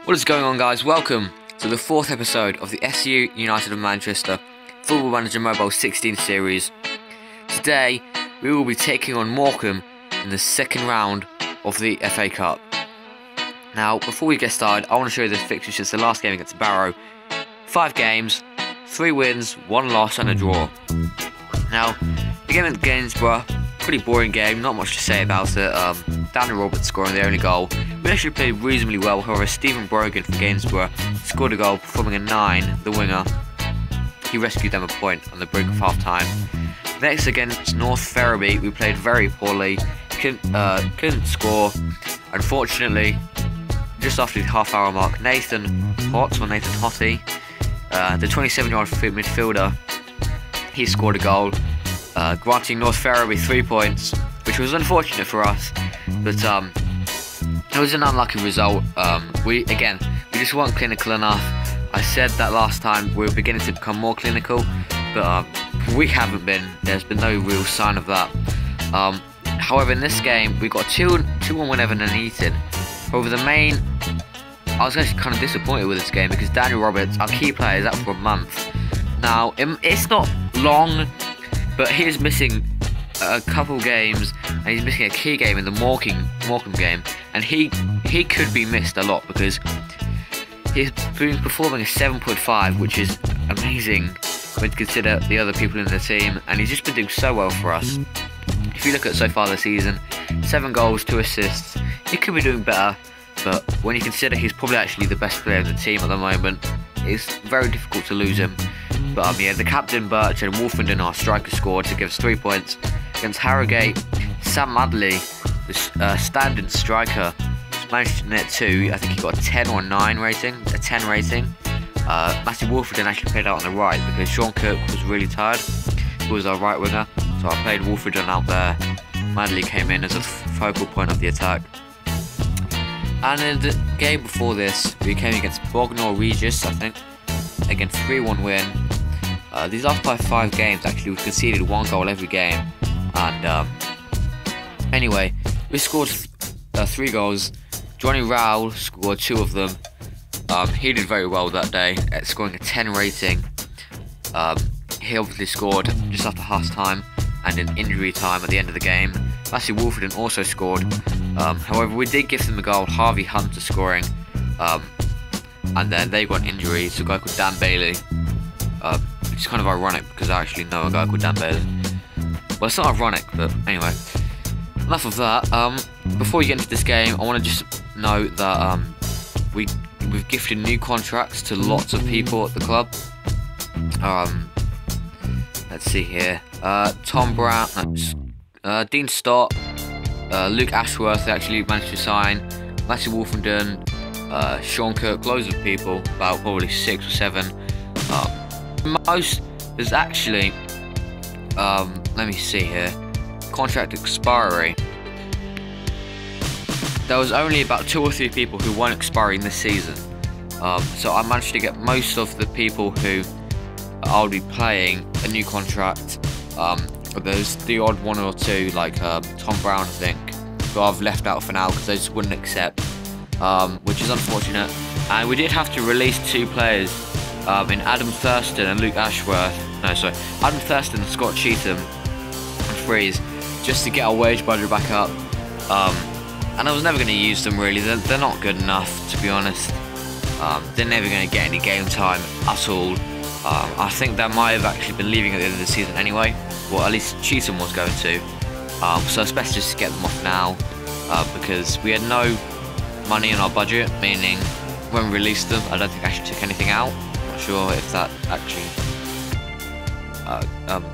What is going on, guys? Welcome to the 4th episode of the SU United of Manchester Football Manager Mobile 16 series. Today we will be taking on Morecambe in the second round of the FA Cup. Now, before we get started, I want to show you the fixtures since the last game against Barrow. 5 games, 3 wins, 1 loss and a draw. Now, the game against Gainsborough, pretty boring game, not much to say about it. Daniel Roberts scoring the only goal. We actually played reasonably well, however Stephen Brogan for Gainsborough scored a goal, performing a 9, the winger. He rescued them a point on the brink of half time. Next, against North Ferriby, we played very poorly, couldn't score. Unfortunately, just after the half-hour mark, Nathan Hottie, the 27-year-old midfielder, he scored a goal, granting North Ferriby 3 points, which was unfortunate for us, but it was an unlucky result. We just weren't clinical enough. I said that last time we were beginning to become more clinical, but we haven't been. There's been no real sign of that. However, in this game, we got a 2-1 win over Nuneaton. However, I was actually kind of disappointed with this game because Daniel Roberts, our key player, is out for a month. Now, it's not long, but he is missing a couple games, and he's missing a key game in the Morecambe game, and he could be missed a lot because he's been performing a 7.5, which is amazing when you consider the other people in the team, and he's just been doing so well for us. If you look at so far this season, 7 goals, 2 assists, he could be doing better, but when you consider he's probably actually the best player in the team at the moment, it's very difficult to lose him. But yeah, the captain Birch and Wolfenden, our striker, scored to give us 3 points. Against Harrogate, Sam Madley, the standard striker, managed to net 2. I think he got a 10 or 9 rating, a 10 rating. Matthew Wolfenden actually played out on the right because Sean Kirk was really tired. He was our right winger, so I played Wolfenden out there. Madley came in as a focal point of the attack. And in the game before this, we came against Bognor Regis, I think, again 3-1 win. These last 5 games, actually, we've conceded 1 goal every game. And anyway, we scored 3 goals. Johnny Rowell scored 2 of them. He did very well that day at scoring a 10 rating. He obviously scored just after half time and in injury time at the end of the game. Matthew Wolfenden also scored. However, we did give them a goal, Harvey Hunter scoring. And then they got an injury to a guy called Dan Bailey. Which is kind of ironic because I actually know a guy called Dan Bailey. Well, it's not ironic, but anyway. Enough of that. Before we get into this game, I want to just note that we've gifted new contracts to lots of people at the club. Let's see here. Tom Brown, Dean Stott, Luke Ashworth, they actually managed to sign. Matthew Wolfenden, Sean Kirk, loads of people, about probably 6 or 7. Most is actually, let me see here, contract expiry. There was only about 2 or 3 people who weren't expiring this season. So I managed to get most of the people who I'll be playing a new contract. There's the odd 1 or 2, like Tom Brown, I think, who I've left out for now because they just wouldn't accept, which is unfortunate. And we did have to release 2 players in Adam Thurston and Luke Ashworth. Adam Thurston and Scott Cheatham and Freeze, just to get our wage budget back up. And I was never going to use them really. They're not good enough, to be honest. They're never going to get any game time at all. I think they might have actually been leaving at the end of the season anyway. Well, at least Cheatham was going to. So it's best just to get them off now, because we had no money in our budget, meaning when we released them, I don't think I actually took anything out. I'm not sure if that actually...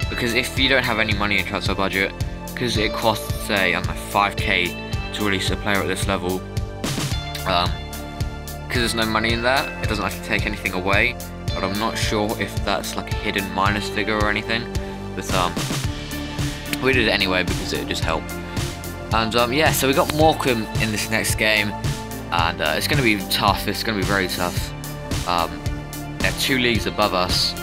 because if you don't have any money in transfer budget, because it costs, say, I don't know, 5k to release a player at this level, because there's no money in there, it doesn't actually take anything away. But I'm not sure if that's like a hidden minus figure or anything. But we did it anyway because it just helped. And yeah, so we got Morecambe in this next game, and it's going to be tough. It's going to be very tough. They're 2 leagues above us.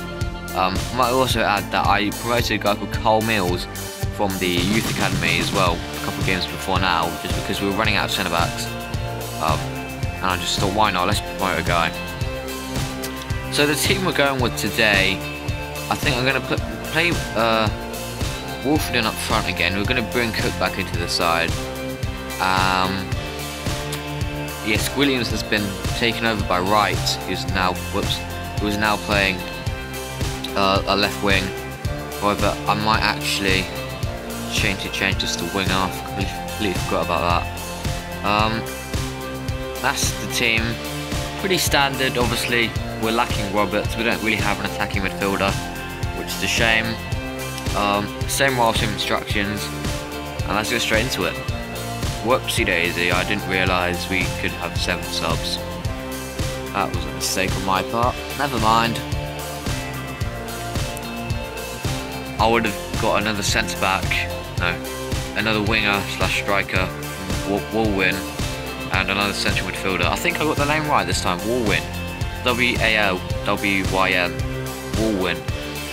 I might also add that I promoted a guy called Cole Mills from the youth academy as well a couple of games before now, just because we were running out of centre backs. and I just thought, why not? Let's promote a guy. So the team we're going with today, I think I'm going to play Wolfenden up front again. We're going to bring Cook back into the side. Yes, Williams has been taken over by Wright, who's now playing a left wing. However, I might actually change this to wing off. Completely forgot about that. That's the team. Pretty standard, obviously. We're lacking Roberts. We don't really have an attacking midfielder, which is a shame. Same role, same instructions, and let's go straight into it. Whoopsie daisy, I didn't realise we could have 7 subs. That was a mistake on my part. Never mind. I would have got another centre back, no, another winger slash striker, Walwyn, and another central midfielder. I think I got the name right this time, Walwyn. W-A-L-W-Y-N. Walwyn,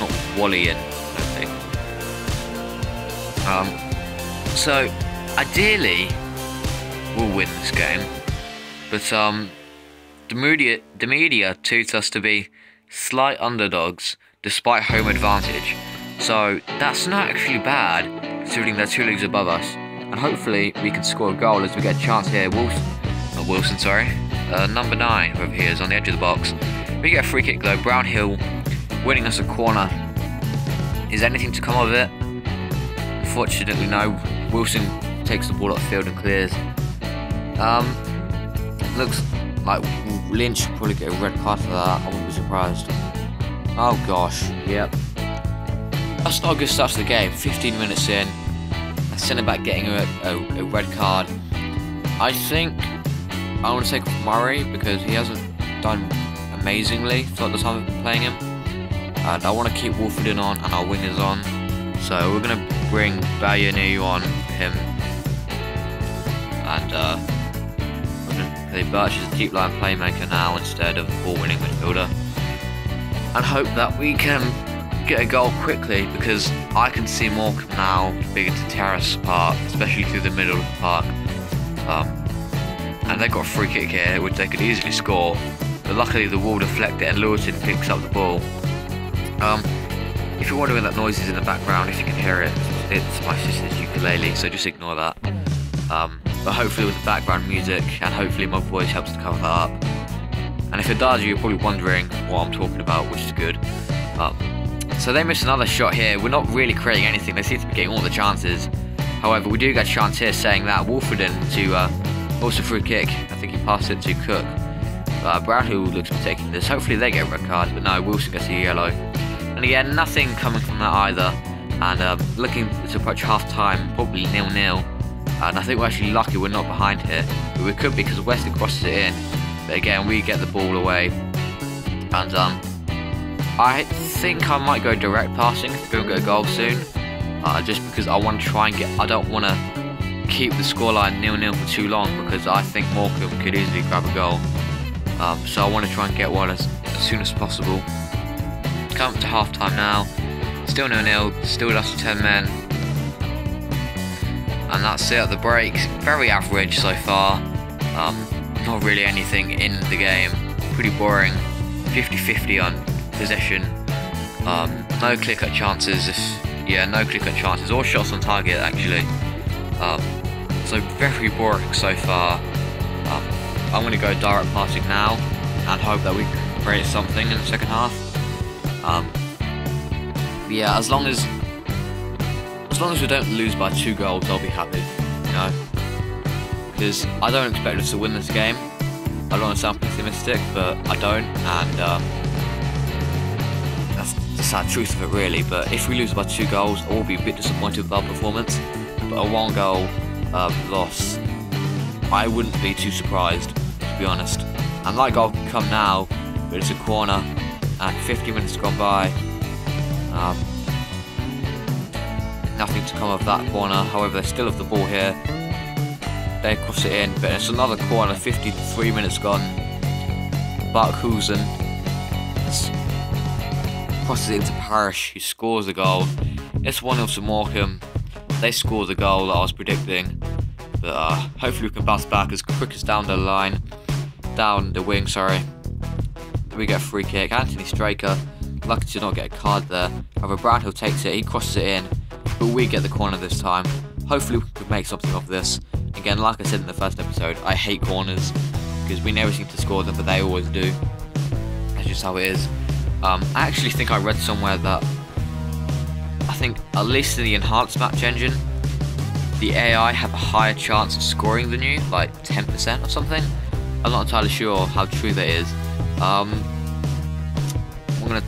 not Wallyen, I don't think. So, ideally, we'll win this game, but the media treats us to be slight underdogs despite home advantage. So that's not actually bad, considering they're 2 leagues above us. And hopefully we can score a goal as we get a chance here. Number 9 over here is on the edge of the box. We get a free kick though. Brownhill winning us a corner. Is anything to come of it? Unfortunately no. Wilson takes the ball up the field and clears. Looks like Lynch will probably get a red card for that. I wouldn't be surprised. Oh gosh, yep. That's not a good start to the game. 15 minutes in, a centre back getting a red card. I think I want to take off Murray because he hasn't done amazingly throughout the time I've been playing him. And I want to keep Wolfenden on and our wingers on. So we're going to bring Bayonu on him. And we're going to play Birch as a deep line playmaker now instead of a ball-winning midfielder. And hope that we can get a goal quickly, because I can see Morecambe now begin to tear us apart, especially through the middle of the park. And they've got a free kick here, which they could easily score, but luckily the wall deflected and Lewison picks up the ball. If you're wondering that noise is in the background, if you can hear it, it's my sister's ukulele, so just ignore that. But hopefully with the background music, and hopefully my voice helps to cover that up. And if it does, you're probably wondering what I'm talking about, which is good. So they missed another shot here. We're not really creating anything. They seem to be getting all the chances. However, we do get a chance here, saying that Wolfenden to also free kick. I think he passed it to Cook. Brownhill looks to be taking this. Hopefully they get a red card, but no, Wilson gets a yellow. And again, nothing coming from that either. And looking to approach half time, probably 0-0. And I think we're actually lucky we're not behind here. But we could be, because Wesley crosses it in. But again, we get the ball away. And I think I might go direct passing if we don't get a goal soon. Just because I want to try and get... I don't want to keep the scoreline 0-0 for too long, because I think Morecambe could easily grab a goal. So I want to try and get one as soon as possible. Come up to half time now. Still 0-0, still just 10 men. And that's it at the break. Very average so far. Not really anything in the game. Pretty boring. 50-50 on possession. No clear-cut chances. No clear-cut chances. Or shots on target, actually. So very boring so far. I'm going to go direct passing now and hope that we can create something in the second half. Yeah, as long as we don't lose by 2 goals, I'll be happy, you know, because I don't expect us to win this game. I don't want to sound pessimistic, but I don't, and that's the sad truth of it, really. But if we lose by 2 goals, I will be a bit disappointed with our performance. But a 1-goal loss, I wouldn't be too surprised, to be honest. And that goal can come now, but it's a corner, and 50 minutes gone by. Nothing to come of that corner. However, they still have the ball here. They cross it in, but it's another corner. 53 minutes gone. Barkhuizen crosses it into Parrish, who scores the goal. It's 1-0 to Morecambe. They score the goal that I was predicting, but hopefully we can bounce back as quick as down the line. down the wing, sorry. We get a free kick. Anthony Straker, lucky to not get a card there. However, Brownhill takes it, he crosses it in, but we get the corner this time. Hopefully we can make something of this. Again, like I said in the first episode, I hate corners, because we never seem to score them, but they always do. That's just how it is. I actually think I read somewhere that, I think at least in the enhanced match engine, the AI have a higher chance of scoring than you, like 10% or something. I'm not entirely sure how true that is. I'm gonna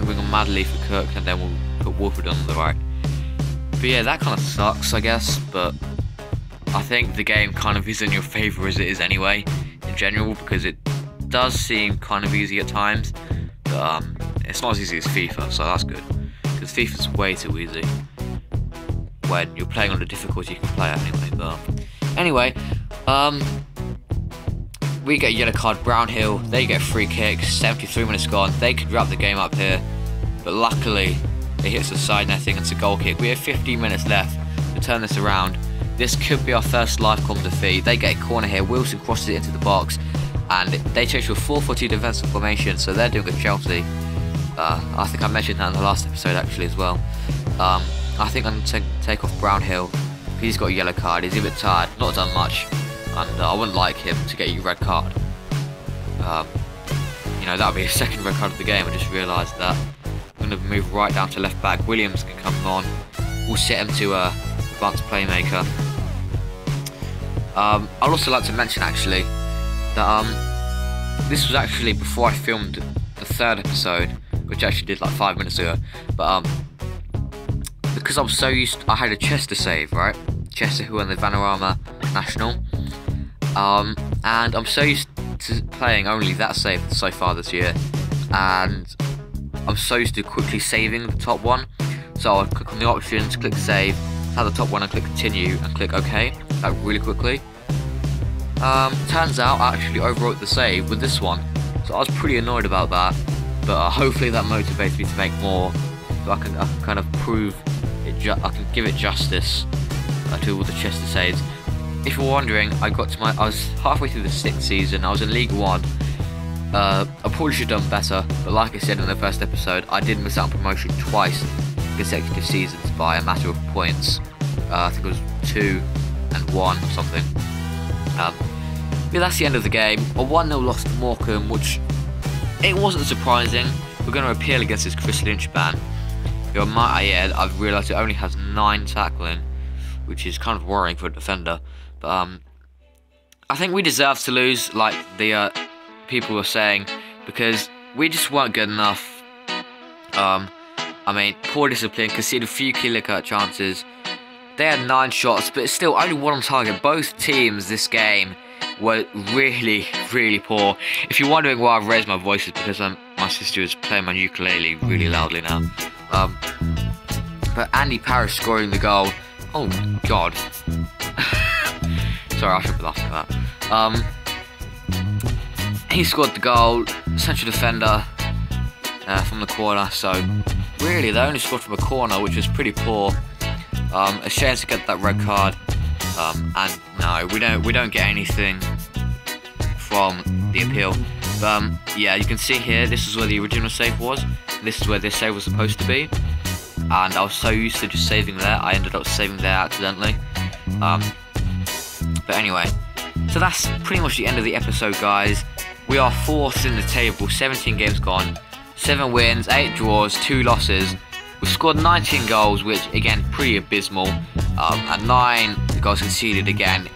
bring on Madley for Cook, and then we'll put Wolford on the right. But yeah, that kind of sucks, I guess. But I think the game kind of is in your favour as it is anyway, in general, because it does seem kind of easy at times. But it's not as easy as FIFA, so that's good. Because FIFA's way too easy when you're playing on the difficulty you can play at anyway. But anyway, we get a yellow card. Brownhill, they get a free kick. 73 minutes gone. They could wrap the game up here, but luckily it hits the side netting. It's a goal kick. We have 15 minutes left to turn this around. This could be our first live com defeat. They get a corner here. Wilson crosses it into the box, and they change to a 4-4-2 defensive formation. So they're doing a Chelsea. I think I mentioned that in the last episode actually as well. I think I'm going to take off Brownhill. He's got a yellow card. He's a bit tired. Not done much. And I wouldn't like him to get a red card. You know, that would be a second red card of the game. I just realised that. I'm going to move right down to left back. Williams can come on. We'll set him to advanced playmaker. I'd also like to mention actually that this was actually before I filmed the third episode, which I actually did like 5 minutes ago. But because I was so used I had a Chester save, right? Chester, who won the Vanarama National. And I'm so used to playing only that save so far this year, and I'm so used to quickly saving the top one. So I'll click on the options, click save, have the top one, and click continue, and click OK. That really quickly. Turns out I actually overwrote the save with this one, so I was pretty annoyed about that. But hopefully that motivates me to make more, so I can kind of prove it. I can give it justice to all the Chester saves. If you're wondering, I was halfway through the 6th season. I was in League 1. I probably should have done better, but like I said in the first episode, I did miss out on promotion twice in consecutive seasons by a matter of points. I think it was 2 and 1 or something. But that's the end of the game. A 1-0 loss to Morecambe, which it wasn't surprising. We're going to appeal against this Chris Lynch ban. I might add, I've realised it only has 9 tackling, which is kind of worrying for a defender. But I think we deserve to lose, like the people were saying, because we just weren't good enough. I mean, poor discipline, conceded a few killer chances. They had 9 shots, but still only 1 on target. Both teams this game were really, really poor. If you're wondering why I've raised my voice, it's because my sister is playing my ukulele really loudly now. But Andy Parrish scoring the goal. Oh God. Sorry, I should be laughing at that. He scored the goal, central defender from the corner. So really, they only scored from a corner, which was pretty poor. A shame to get that red card. And no, we don't get anything from the appeal. But yeah, you can see here, this is where the original save was. This is where this save was supposed to be. And I was so used to just saving there, I ended up saving there accidentally. But anyway, so that's pretty much the end of the episode, guys. We are 4th in the table, 17 games gone, 7 wins, 8 draws, 2 losses. We've scored 19 goals, which again, pretty abysmal. And 9 goals conceded again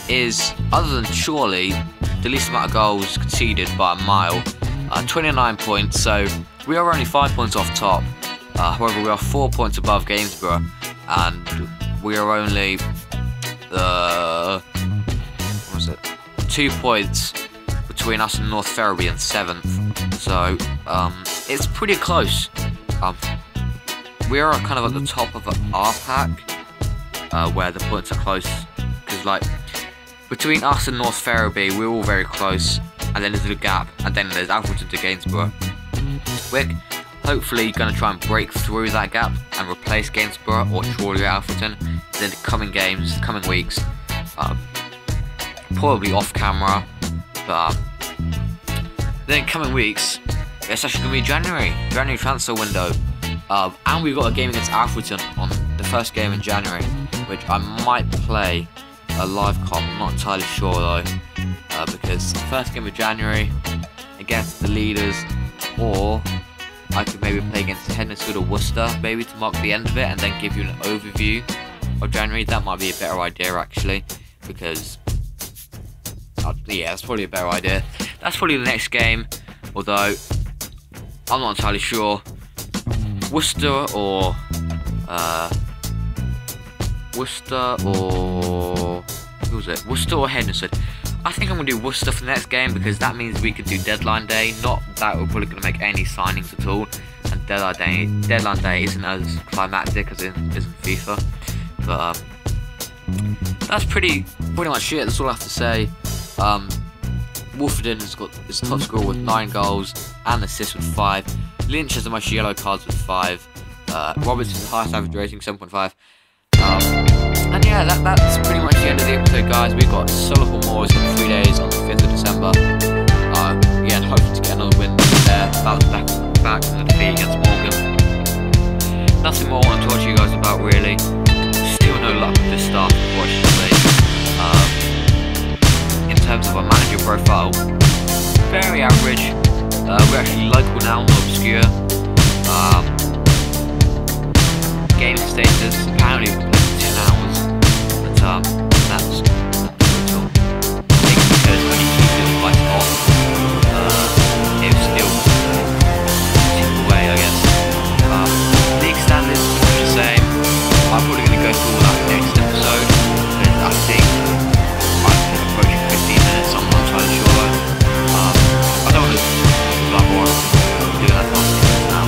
is, other than surely, the least amount of goals conceded by a mile. 29 points, so we are only 5 points off top. However, we are 4 points above Gainsborough, and we are only 2 points between us and North Ferriby in 7th. So it's pretty close. We are kind of at the top of our pack, where the points are close, because like between us and North Ferriby, we're all very close, and then there's a gap, and then there's Alfreton to Gainsborough. We're hopefully going to try and break through that gap and replace Gainsborough or Chorley or Alfreton in the coming games, coming weeks. Probably off camera, But then coming weeks, it's actually going to be January transfer window. And we've got a game against Alfreton on the first game in January, which I might play a live comp. I'm not entirely sure though, because first game of January against the leaders, or I could maybe play against Hednesfield or Worcester, maybe to mark the end of it and then give you an overview of January. That might be a better idea actually, because yeah, that's probably a better idea. That's probably the next game, although I'm not entirely sure. Worcester or who was it? Worcester or Hednesford? I think I'm gonna do Worcester for the next game, because that means we could do deadline day. Not that we're probably gonna make any signings at all, and deadline day isn't as climactic as in FIFA. But that's pretty much it. That's all I have to say. Wolfenden has got his top scorer with 9 goals and assists with 5. Lynch has the most yellow cards with 5. Roberts is the highest average rating, 7.5. And yeah, that's pretty much the end of the episode, guys. We've got Solihull Moors in 3 days on the 5th of December. Yeah, and hoping to get another win there. Bounce back from the defeat against Morecambe. Nothing more I want to talk to you guys about really. Still no luck with this start, unfortunately. In terms of our manager profile, very average. We're actually local now, not obscure. Game status, apparently we're playing 10 hours, but that's brutal. I think because when you keep the device off, it was still tipped away, I guess. League standards, the same. I'm probably going to go through all that next episode, but I think I'm approaching 15 minutes, I'm not entirely sure though. I don't want to blabber on, I'm doing that now.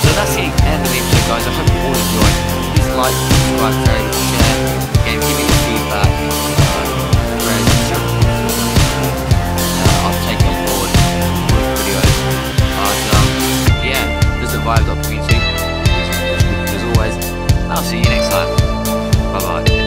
So that's the end of the episode, guys. I hope you all enjoyed. Please like, subscribe, rate, share. Again, give me your feedback. I'll take it on board for the videos. And yeah, there's a vibe.community as always. I'll see you next time. Bye bye.